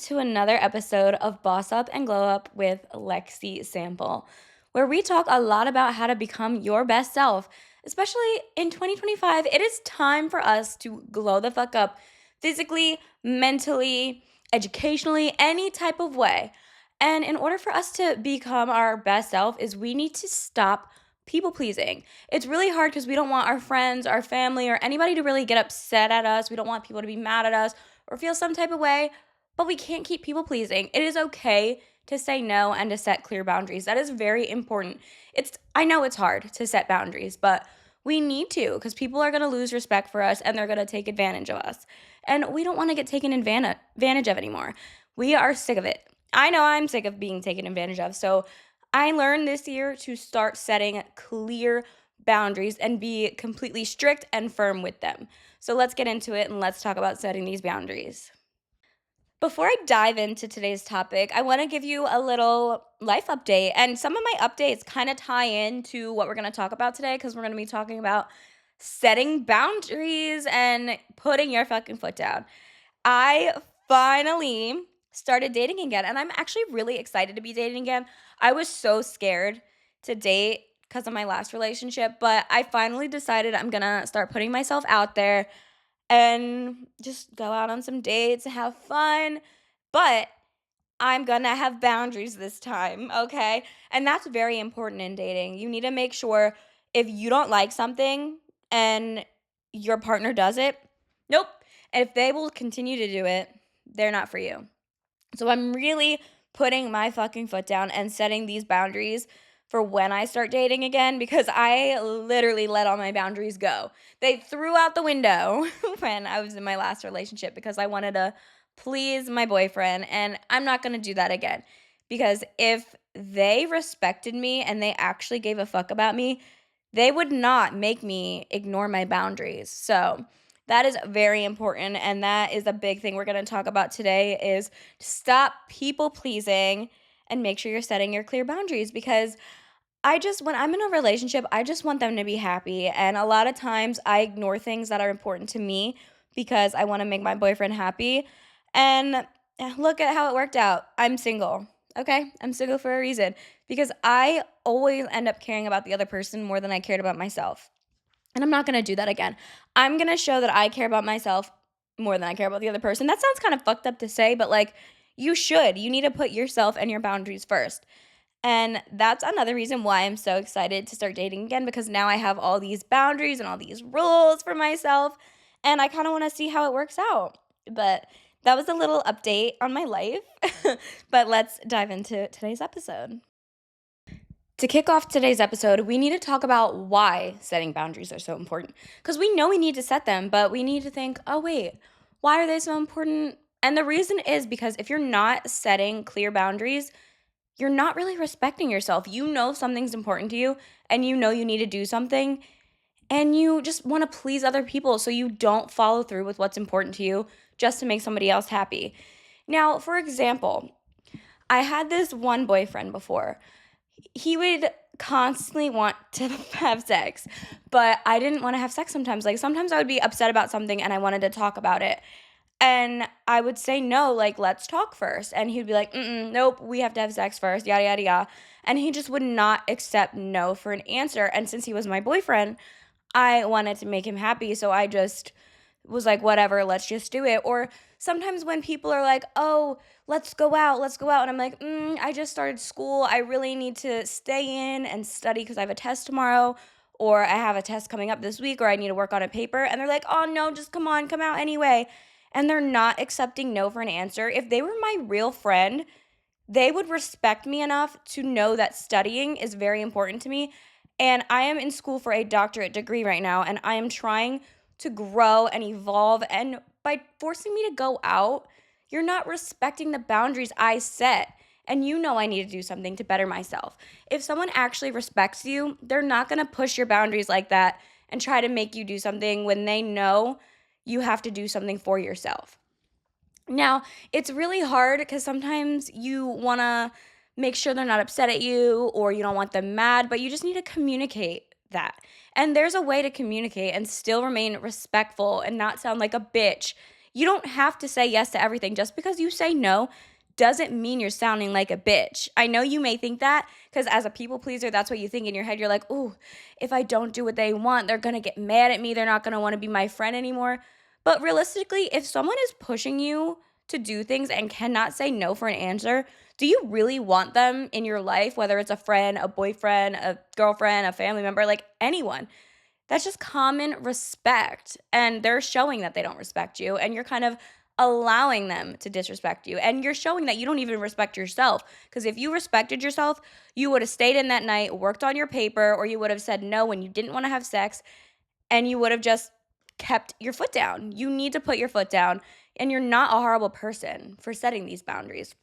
to another episode of Boss Up and Glow Up with Lexi Sample, where we talk a lot about how to become your best self. Especially in 2025, it is time for us to glow the fuck up physically, mentally, educationally, any type of way. And in order for us to become our best self is we need to stop people pleasing. It's really hard because we don't want our friends, our family, or anybody to really get upset at us. We don't want people to be mad at us or feel some type of way, but we can't keep people pleasing. It is okay to say no and to set clear boundaries. That is very important. I know it's hard to set boundaries, but we need to because people are going to lose respect for us and they're going to take advantage of us. And we don't want to get taken advantage of anymore. We are sick of it. I know I'm sick of being taken advantage of. So I learned this year to start setting clear boundaries and be completely strict and firm with them. So let's get into it and let's talk about setting these boundaries. Before I dive into today's topic, I want to give you a little life update. And some of my updates kind of tie into what we're going to talk about today because we're going to be talking about setting boundaries and putting your fucking foot down. I finally started dating again, and I'm actually really excited to be dating again. I was so scared to date because of my last relationship, but I finally decided I'm gonna start putting myself out there and just go out on some dates, have fun. But I'm gonna have boundaries this time, okay? And that's very important in dating. You need to make sure if you don't like something and your partner does it, nope. And if they will continue to do it, they're not for you. So I'm really putting my fucking foot down and setting these boundaries for when I start dating again because I literally let all my boundaries go. They threw out the window when I was in my last relationship because I wanted to please my boyfriend, and I'm not going to do that again because if they respected me and they actually gave a fuck about me, they would not make me ignore my boundaries. So, that is very important, and that is a big thing we're going to talk about today is stop people pleasing and make sure you're setting your clear boundaries because when I'm in a relationship, I just want them to be happy. And a lot of times I ignore things that are important to me because I want to make my boyfriend happy. And look at how it worked out. I'm single. Okay? I'm single for a reason because I always end up caring about the other person more than I cared about myself. And I'm not going to do that again. I'm going to show that I care about myself more than I care about the other person. That sounds kind of fucked up to say, but like you should. You need to put yourself and your boundaries first. And that's another reason why I'm so excited to start dating again because now I have all these boundaries and all these rules for myself. And I kind of want to see how it works out. But that was a little update on my life. But let's dive into today's episode. To kick off today's episode, we need to talk about why setting boundaries are so important. Because we know we need to set them, but we need to think, oh, wait, why are they so important? And the reason is because if you're not setting clear boundaries, you're not really respecting yourself. You know something's important to you and you know you need to do something and you just want to please other people so you don't follow through with what's important to you just to make somebody else happy. Now, for example, I had this one boyfriend before. He would constantly want to have sex, but I didn't want to have sex sometimes. Like sometimes I would be upset about something and I wanted to talk about it. And I would say no, like, let's talk first. And he'd be like, nope, we have to have sex first, yada, yada, yada. And he just would not accept no for an answer. And since he was my boyfriend, I wanted to make him happy. So I just was like, whatever, let's just do it. Or sometimes when people are like, oh, let's go out, let's go out. And I'm like, I just started school. I really need to stay in and study because I have a test tomorrow. Or I have a test coming up this week, or I need to work on a paper. And they're like, oh, no, just come on, come out anyway. And they're not accepting no for an answer. If they were my real friend, they would respect me enough to know that studying is very important to me. And I am in school for a doctorate degree right now, and I am trying to grow and evolve. And by forcing me to go out, you're not respecting the boundaries I set. And you know I need to do something to better myself. If someone actually respects you, they're not going to push your boundaries like that and try to make you do something when they know you have to do something for yourself. Now, it's really hard because sometimes you want to make sure they're not upset at you or you don't want them mad, but you just need to communicate that. And there's a way to communicate and still remain respectful and not sound like a bitch. You don't have to say yes to everything. Just because you say no doesn't mean you're sounding like a bitch. I know you may think that because as a people pleaser, that's what you think in your head. You're like, "Ooh, if I don't do what they want, they're going to get mad at me. They're not going to want to be my friend anymore." But realistically, if someone is pushing you to do things and cannot say no for an answer, do you really want them in your life, whether it's a friend, a boyfriend, a girlfriend, a family member, like anyone? That's just common respect, and they're showing that they don't respect you, and you're kind of allowing them to disrespect you, and you're showing that you don't even respect yourself. Because if you respected yourself, you would have stayed in that night, worked on your paper, or you would have said no when you didn't wanna have sex, and you would have just kept your foot down. You need to put your foot down, and you're not a horrible person for setting these boundaries.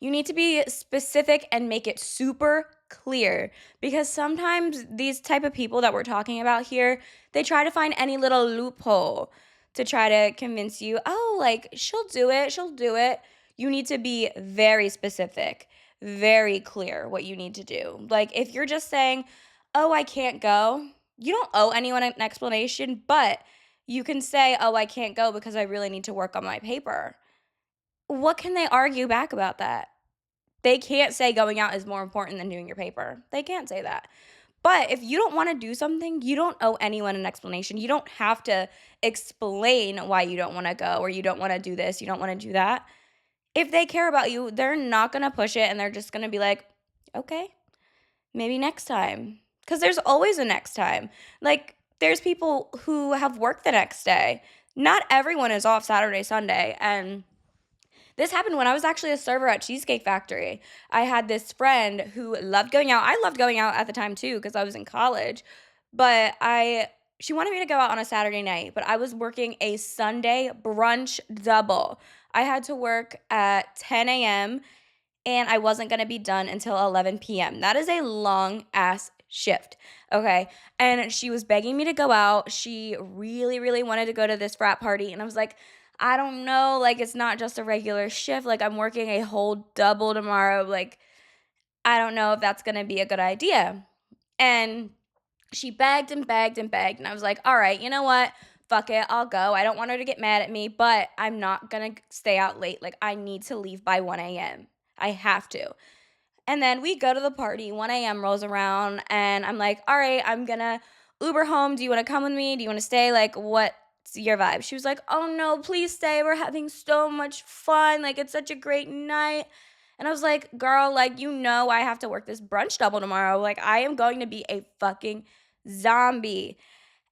You need to be specific and make it super clear because sometimes these type of people that we're talking about here, they try to find any little loophole to try to convince you, "Oh, like she'll do it, she'll do it." You need to be very specific, very clear what you need to do. Like if you're just saying, "Oh, I can't go." You don't owe anyone an explanation, but you can say, "Oh, I can't go because I really need to work on my paper." What can they argue back about that? They can't say going out is more important than doing your paper. They can't say that. But if you don't wanna do something, you don't owe anyone an explanation. You don't have to explain why you don't wanna go or you don't wanna do this, you don't wanna do that. If they care about you, they're not gonna push it and they're just gonna be like, "Okay, maybe next time." Because there's always a next time. Like, there's people who have work the next day. Not everyone is off Saturday, Sunday, and this happened when I was actually a server at Cheesecake Factory. I had this friend who loved going out. I loved going out at the time too because I was in college. But I she wanted me to go out on a Saturday night, but I was working a Sunday brunch double. I had to work at 10 a.m. and I wasn't going to be done until 11 p.m. That is a long ass shift. Okay. And she was begging me to go out. She really, really wanted to go to this frat party. And I was like, I don't know. Like, it's not just a regular shift. Like, I'm working a whole double tomorrow. Like, I don't know if that's going to be a good idea. And she begged and begged and begged. And I was like, all right, you know what? Fuck it. I'll go. I don't want her to get mad at me, but I'm not going to stay out late. Like, I need to leave by 1 a.m. I have to. And then we go to the party, 1 a.m. rolls around, and I'm like, all right, I'm gonna Uber home. Do you wanna come with me? Do you wanna stay? Like, what's your vibe? She was like, oh no, please stay. We're having so much fun. Like, it's such a great night. And I was like, girl, like, you know, I have to work this brunch double tomorrow. Like, I am going to be a fucking zombie.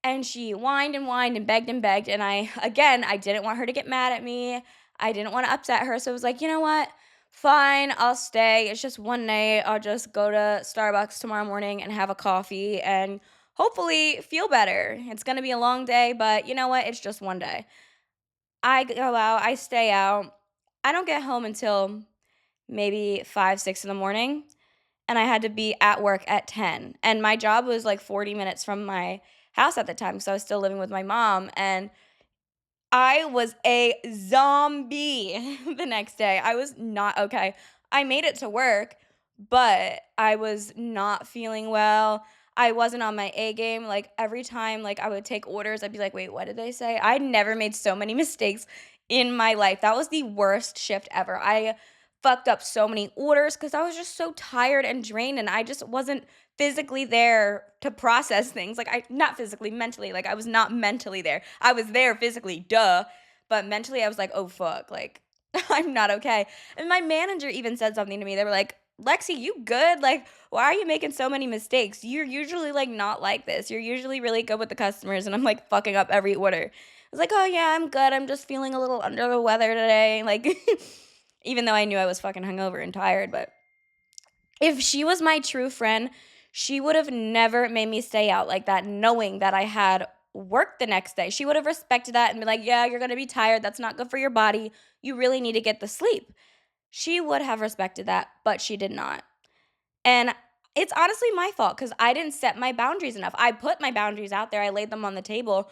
And she whined and begged and begged. And I didn't want her to get mad at me. I didn't want to upset her. So I was like, you know what? Fine, I'll stay. It's just one night. I'll just go to Starbucks tomorrow morning and have a coffee and hopefully feel better. It's going to be a long day, but you know what? It's just one day. I go out, I stay out. I don't get home until maybe 5, 6 in the morning. And I had to be at work at 10. And my job was like 40 minutes from my house at the time because I was still living with my mom. And I was a zombie the next day. I was not okay. I made it to work, but I was not feeling well. I wasn't on my A game. Like every time like I would take orders, I'd be like, "Wait, what did they say?" I never made so many mistakes in my life. That was the worst shift ever. I fucked up so many orders cuz I was just so tired and drained and I just wasn't physically there to process things. Like I not physically, mentally. Like I was not mentally there. I was there physically, duh. But mentally I was like, "Oh fuck." Like I'm not okay. And my manager even said something to me. They were like, "Lexi, you good? Like why are you making so many mistakes? You're usually like not like this. You're usually really good with the customers." And I'm like fucking up every order. I was like, "Oh yeah, I'm good. I'm just feeling a little under the weather today." Like even though I knew I was fucking hungover and tired, but if she was my true friend, she would have never made me stay out like that, knowing that I had work the next day. She would have respected that and be like, yeah, you're gonna be tired. That's not good for your body. You really need to get the sleep. She would have respected that, but she did not. And it's honestly my fault because I didn't set my boundaries enough. I put my boundaries out there, I laid them on the table,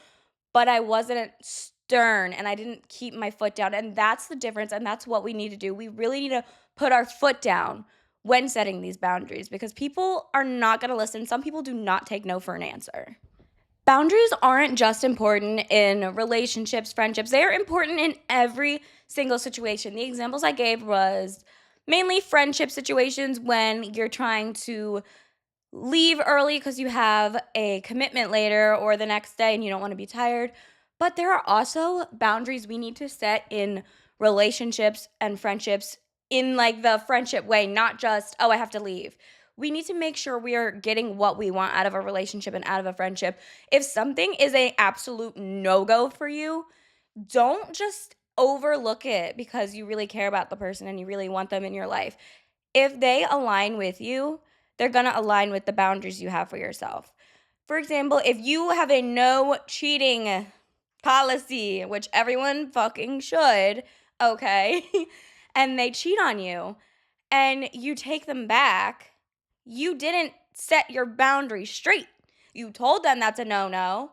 but I wasn't stern and I didn't keep my foot down. And that's the difference. And that's what we need to do. We really need to put our foot down when setting these boundaries because people are not going to listen. Some people do not take no for an answer. Boundaries aren't just important in relationships, friendships. They are important in every single situation. The examples I gave was mainly friendship situations when you're trying to leave early because you have a commitment later or the next day and you don't want to be tired. But there are also boundaries we need to set in relationships and friendships in like the friendship way, not just, oh, I have to leave. We need to make sure we are getting what we want out of a relationship and out of a friendship. If something is a absolute no-go for you, don't just overlook it because you really care about the person and you really want them in your life. If they align with you, they're gonna align with the boundaries you have for yourself. For example, if you have a no cheating policy, which everyone fucking should, okay, and they cheat on you and you take them back, you didn't set your boundaries straight. You told them that's a no no,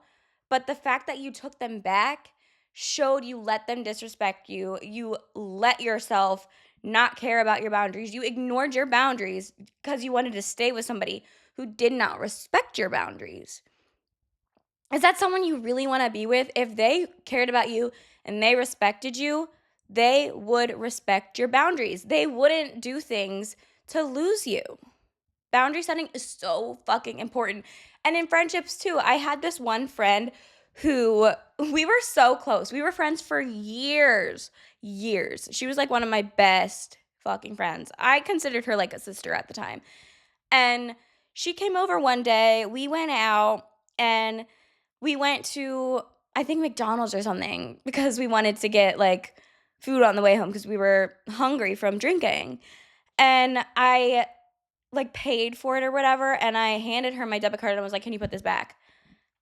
but the fact that you took them back showed you let them disrespect you. You let yourself not care about your boundaries. You ignored your boundaries because you wanted to stay with somebody who did not respect your boundaries. Is that someone you really want to be with? If they cared about you and they respected you, they would respect your boundaries. They wouldn't do things to lose you. Boundary setting is so fucking important. And in friendships too, I had this one friend who we were so close. We were friends for years, years. She was like one of my best fucking friends. I considered her like a sister at the time. And she came over one day. We went out and we went to, I think, McDonald's or something because we wanted to get like food on the way home because we were hungry from drinking. And I like paid for it or whatever, and I handed her my debit card and was like, "Can you put this back?"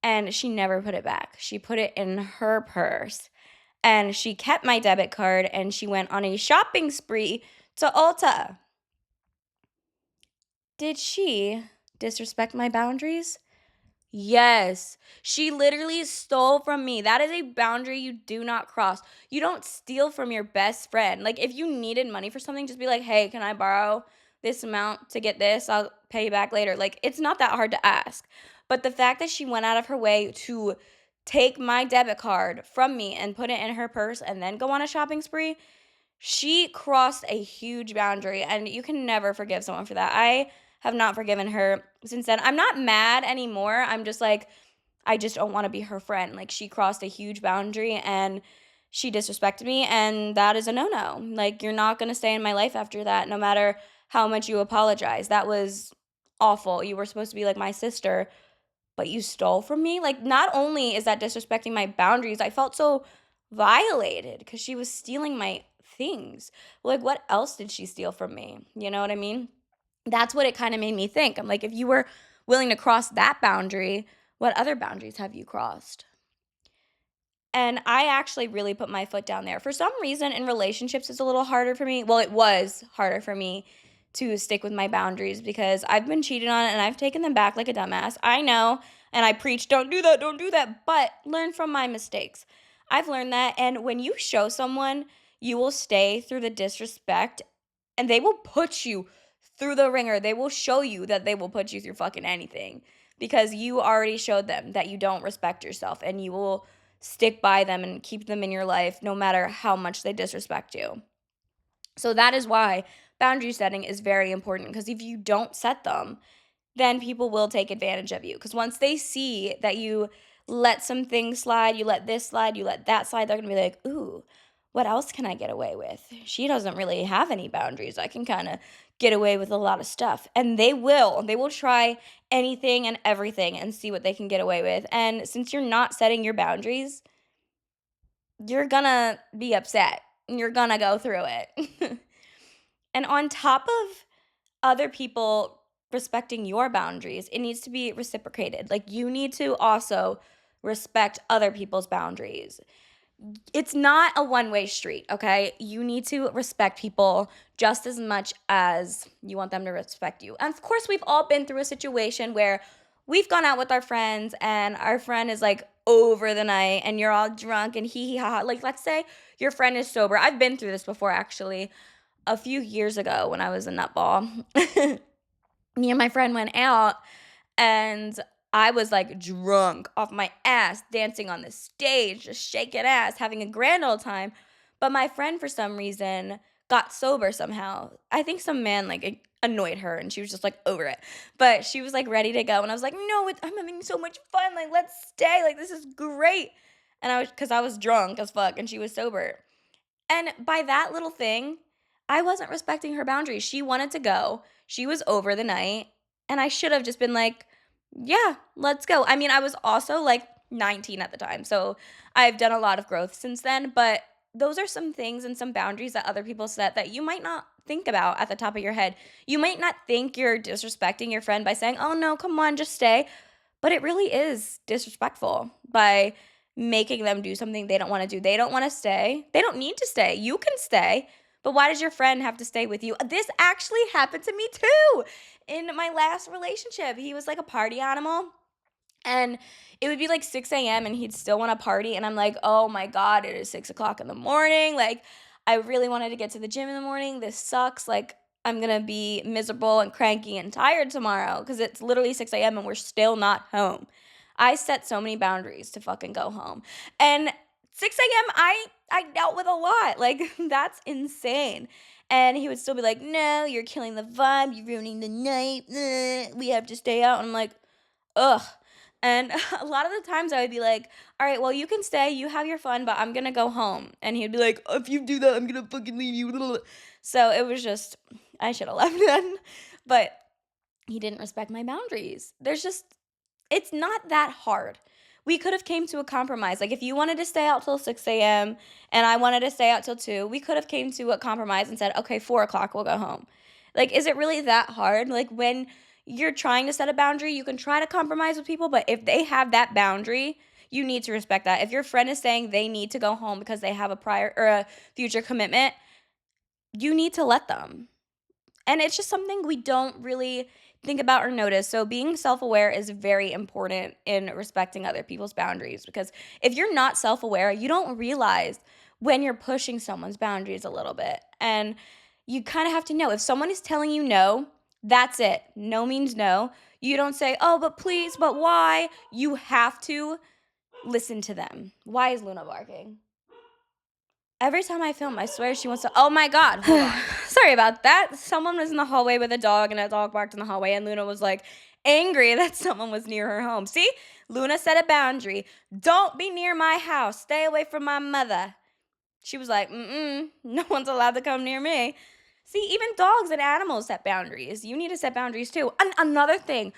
And she never put it back. She put it in her purse. And she kept my debit card and she went on a shopping spree to Ulta. Did she disrespect my boundaries? Yes. She literally stole from me. That is a boundary you do not cross. You don't steal from your best friend. Like, if you needed money for something, just be like, hey, can I borrow this amount to get this? I'll pay you back later. Like, it's not that hard to ask. But the fact that she went out of her way to take my debit card from me and put it in her purse and then go on a shopping spree, she crossed a huge boundary. And you can never forgive someone for that. I have not forgiven her since then. I'm not mad anymore. I'm just like, I just don't want to be her friend. Like, she crossed a huge boundary and she disrespected me, and that is a no no. Like, you're not going to stay in my life after that, no matter how much you apologize. That was awful. You were supposed to be like my sister, but you stole from me. Like, not only is that disrespecting my boundaries, I felt so violated because she was stealing my things. Like, what else did she steal from me? You know what I mean? That's what it kinda made me think. I'm like, if you were willing to cross that boundary, what other boundaries have you crossed? And I actually really put my foot down there. For some reason, in relationships, it's a little harder for me. Well, it was harder for me to stick with my boundaries because I've been cheated on and I've taken them back like a dumbass. I know, and I preach, don't do that, but learn from my mistakes. I've learned that. And when you show someone you will stay through the disrespect and they will put you through the ringer, they will show you that they will put you through fucking anything because you already showed them that you don't respect yourself and you will stick by them and keep them in your life no matter how much they disrespect you. So that is why boundary setting is very important because if you don't set them, then people will take advantage of you. Because once they see that you let some things slide, you let this slide, you let that slide, they're gonna be like, ooh, what else can I get away with? She doesn't really have any boundaries. I can kind of get away with a lot of stuff. And they will. They will try anything and everything and see what they can get away with. And since you're not setting your boundaries, you're gonna be upset. You're gonna go through it. And on top of other people respecting your boundaries, it needs to be reciprocated. Like, you need to also respect other people's boundaries. It's not a one-way street, okay? You need to respect people just as much as you want them to respect you. And of course, we've all been through a situation where we've gone out with our friends and our friend is like over the night and you're all drunk and hee hee ha ha. Like, let's say your friend is sober. I've been through this before actually a few years ago when I was a nutball. Me and my friend went out and I was like drunk off my ass, dancing on the stage, just shaking ass, having a grand old time. But my friend, for some reason, got sober somehow. I think some man like annoyed her and she was just like over it. But she was like ready to go. And I was like, no, I'm having so much fun. Like, let's stay. Like, this is great. And because I was drunk as fuck and she was sober. And by that little thing, I wasn't respecting her boundaries. She wanted to go. She was over the night. And I should have just been like, yeah, let's go. I mean, I was also like 19 at the time. So I've done a lot of growth since then. But those are some things and some boundaries that other people set that you might not think about at the top of your head. You might not think you're disrespecting your friend by saying, oh no, come on, just stay. But it really is disrespectful by making them do something they don't wanna do. They don't wanna stay. They don't need to stay. You can stay, but why does your friend have to stay with you? This actually happened to me too in my last relationship. He was like a party animal, and it would be like 6 a.m. and he'd still wanna party, and I'm like, "Oh my god, it is 6 o'clock in the morning." Like, I really wanted to get to the gym in the morning. This sucks. Like, I'm gonna be miserable and cranky and tired tomorrow because it's literally 6 a.m. and we're still not home. I set so many boundaries to fucking go home. And 6 a.m., I dealt with a lot. Like, that's insane. And he would still be like, no, you're killing the vibe. You're ruining the night. We have to stay out. And I'm like, ugh. And a lot of the times I would be like, all right, well, you can stay. You have your fun, but I'm going to go home. And he'd be like, if you do that, I'm going to fucking leave you. So it was just, I should have left then. But he didn't respect my boundaries. It's not that hard. We could have came to a compromise. Like, if you wanted to stay out till 6 a.m. and I wanted to stay out till 2, we could have came to a compromise and said, okay, 4 o'clock, we'll go home. Like, is it really that hard? Like, when you're trying to set a boundary, you can try to compromise with people, but if they have that boundary, you need to respect that. If your friend is saying they need to go home because they have a prior or a future commitment, you need to let them. And it's just something we don't really think about or notice. So being self-aware is very important in respecting other people's boundaries because if you're not self-aware, you don't realize when you're pushing someone's boundaries a little bit. And you kind of have to know if someone is telling you no, that's it. No means no. You don't say, "Oh, but please, but why?" You have to listen to them. Why is Luna barking? Every time I film, I swear she wants to. Oh my God, hold on. Sorry about that. Someone was in the hallway with a dog, and a dog barked in the hallway, and Luna was like angry that someone was near her home. See, Luna set a boundary. Don't be near my house. Stay away from my mother. She was like, no one's allowed to come near me. See, even dogs and animals set boundaries. You need to set boundaries too. And another thing,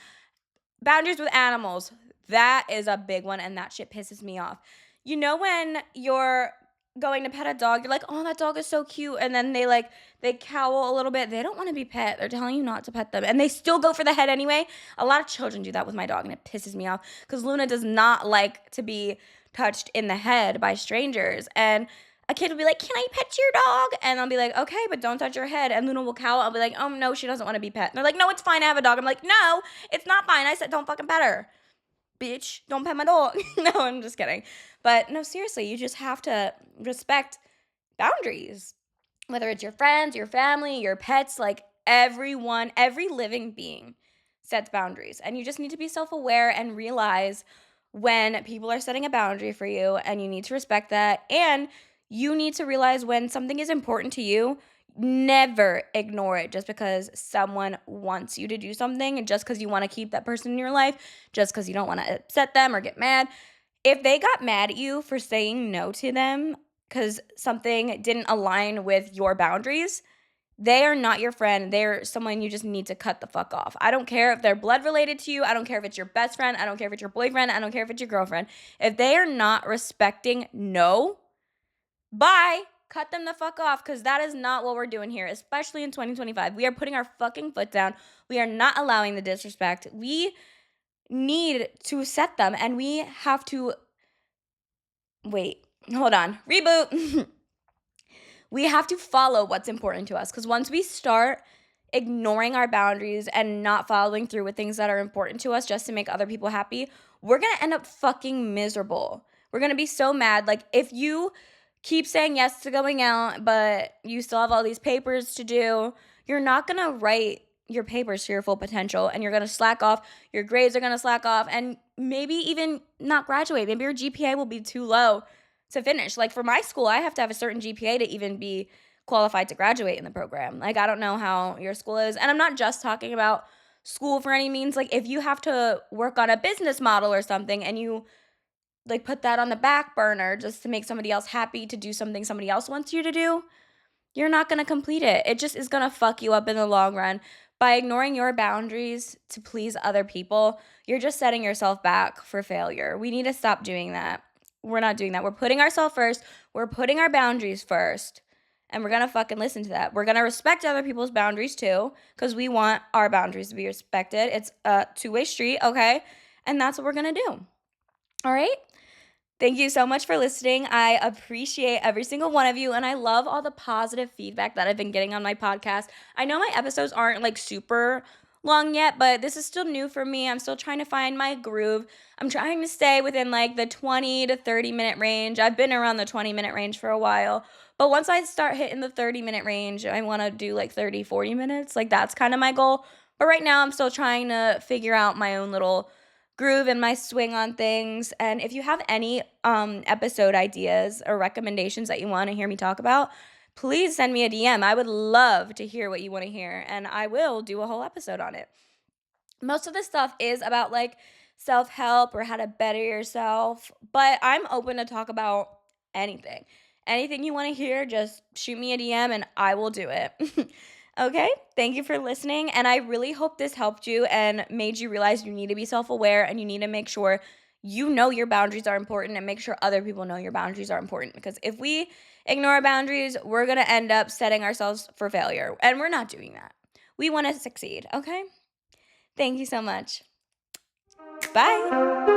boundaries with animals. That is a big one, and that shit pisses me off. You know when you're going to pet a dog, you're like, "Oh, that dog is so cute," and then they cowl a little bit. They don't want to be pet. They're telling you not to pet them, and they still go for the head anyway. A lot of children do that with my dog, and it pisses me off because Luna does not like to be touched in the head by strangers. And a kid will be like, "Can I pet your dog?" And I'll be like, "Okay, but don't touch her head." And Luna will cowl. I'll be like, "Oh no, she doesn't want to be pet." And they're like, "No, it's fine. I have a dog." I'm like, "No, it's not fine. I said don't fucking pet her. Bitch, don't pet my dog." No, I'm just kidding. But no, seriously, you just have to respect boundaries. Whether it's your friends, your family, your pets, like everyone, every living being sets boundaries. And you just need to be self aware and realize when people are setting a boundary for you, and you need to respect that. And you need to realize when something is important to you. Never ignore it just because someone wants you to do something and just because you want to keep that person in your life, just because you don't want to upset them or get mad. If they got mad at you for saying no to them because something didn't align with your boundaries, they are not your friend. They're someone you just need to cut the fuck off. I don't care if they're blood related to you. I don't care if it's your best friend. I don't care if it's your boyfriend. I don't care if it's your girlfriend. If they are not respecting no, bye. Cut them the fuck off because that is not what we're doing here, especially in 2025. We are putting our fucking foot down. We are not allowing the disrespect. We need to set them and we have to wait, hold on, reboot. We have to follow what's important to us because once we start ignoring our boundaries and not following through with things that are important to us just to make other people happy, we're gonna end up fucking miserable. We're gonna be so mad. Like, if you keep saying yes to going out, but you still have all these papers to do, you're not gonna write your papers to your full potential, and you're going to slack off, your grades are going to slack off, and maybe even not graduate. Maybe your GPA will be too low to finish. Like for my school, I have to have a certain GPA to even be qualified to graduate in the program. Like I don't know how your school is. And I'm not just talking about school for any means. Like if you have to work on a business model or something and you like put that on the back burner just to make somebody else happy to do something somebody else wants you to do, you're not going to complete it. It just is going to fuck you up in the long run. By ignoring your boundaries to please other people, you're just setting yourself back for failure. We need to stop doing that. We're not doing that. We're putting ourselves first. We're putting our boundaries first. And we're going to fucking listen to that. We're going to respect other people's boundaries too, because we want our boundaries to be respected. It's a two-way street, okay? And that's what we're going to do. All right? Thank you so much for listening. I appreciate every single one of you, and I love all the positive feedback that I've been getting on my podcast. I know my episodes aren't like super long yet, but this is still new for me. I'm still trying to find my groove. I'm trying to stay within like the 20 to 30 minute range. I've been around the 20-minute range for a while, but once I start hitting the 30-minute range, I want to do like 30, 40 minutes. Like that's kind of my goal. But right now, I'm still trying to figure out my own little groove and my swing on things. And if you have any episode ideas or recommendations that you want to hear me talk about, please send me a DM. I would love to hear what you want to hear, and I will do a whole episode on it. Most of this stuff is about like self-help or how to better yourself, but I'm open to talk about anything. Anything you want to hear, just shoot me a DM and I will do it. Okay, thank you for listening. And I really hope this helped you and made you realize you need to be self aware and you need to make sure you know your boundaries are important and make sure other people know your boundaries are important. Because if we ignore our boundaries, we're going to end up setting ourselves for failure. And we're not doing that. We want to succeed, okay? Thank you so much. Bye.